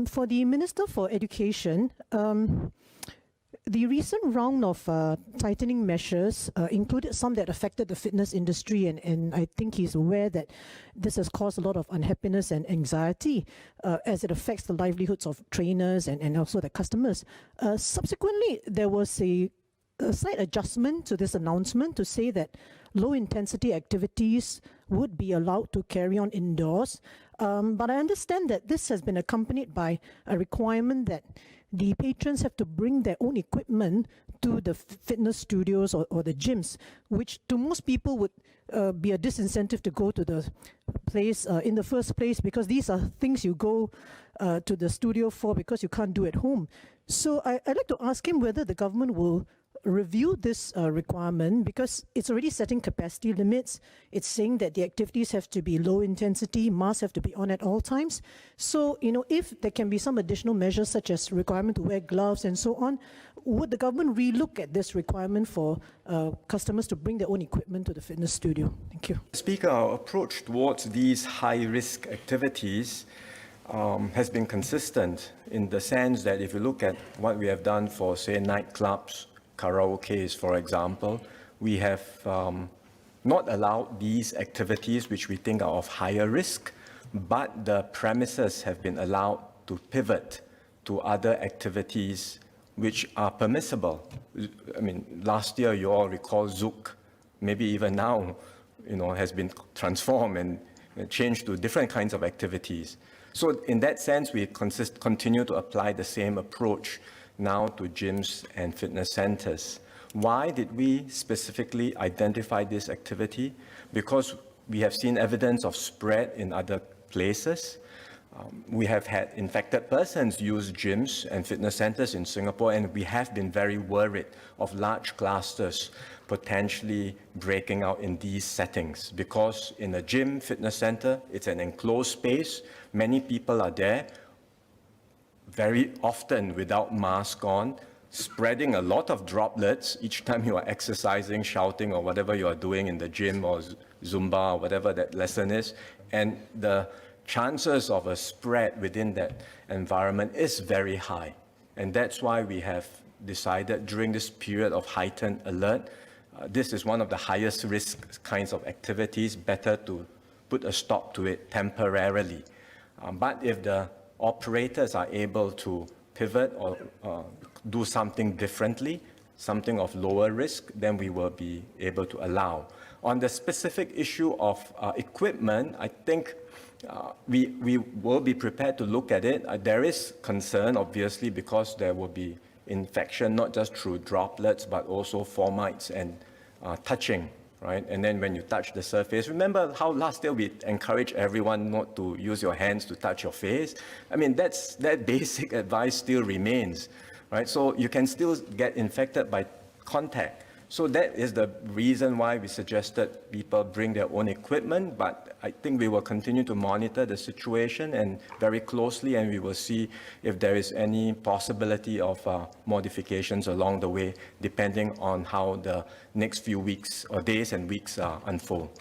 For the Minister for Education, the recent round of tightening measures included some that affected the fitness industry, and I think he's aware that this has caused a lot of unhappiness and anxiety as it affects the livelihoods of trainers and also the customers. Subsequently, there was a slight adjustment to this announcement to say that low-intensity activities would be allowed to carry on indoors. But I understand that this has been accompanied by a requirement that the patrons have to bring their own equipment to the fitness studios or the gyms, which to most people would be a disincentive to go to the place in the first place, because these are things you go to the studio for because you can't do at home. So I'd like to ask him whether the government will review this requirement, because it's already setting capacity limits. It's saying that the activities have to be low intensity, masks have to be on at all times. So, if there can be some additional measures such as requirement to wear gloves and so on, would the government relook at this requirement for customers to bring their own equipment to the fitness studio? Thank you. Speaker, our approach towards these high-risk activities has been consistent in the sense that if you look at what we have done for, say, nightclubs, karaoke, for example, we have not allowed these activities which we think are of higher risk, but the premises have been allowed to pivot to other activities which are permissible. I mean, last year you all recall Zouk, maybe even now, has been transformed and changed to different kinds of activities. So in that sense, we continue to apply the same approach now to gyms and fitness centers. Why did we specifically identify this activity? Because we have seen evidence of spread in other places. We have had infected persons use gyms and fitness centers in Singapore, and we have been very worried of large clusters potentially breaking out in these settings. Because in a gym, fitness center, it's an enclosed space. Many people are there, very often without mask on, spreading a lot of droplets each time you are exercising, shouting, or whatever you are doing in the gym or Zumba or whatever that lesson is. And the chances of a spread within that environment is very high. And that's why we have decided during this period of heightened alert, this is one of the highest risk kinds of activities, better to put a stop to it temporarily. But if the operators are able to pivot or do something differently, something of lower risk, then we will be able to allow. On the specific issue of equipment, I think we will be prepared to look at it. There is concern, obviously, because there will be infection, not just through droplets, but also fomites and touching, right? And then when you touch the surface, remember how last year we encouraged everyone not to use your hands to touch your face? I mean, that basic advice still remains, right? So you can still get infected by contact. So that is the reason why we suggested people bring their own equipment, but I think we will continue to monitor the situation and very closely, and we will see if there is any possibility of modifications along the way, depending on how the next few weeks or days and weeks unfold.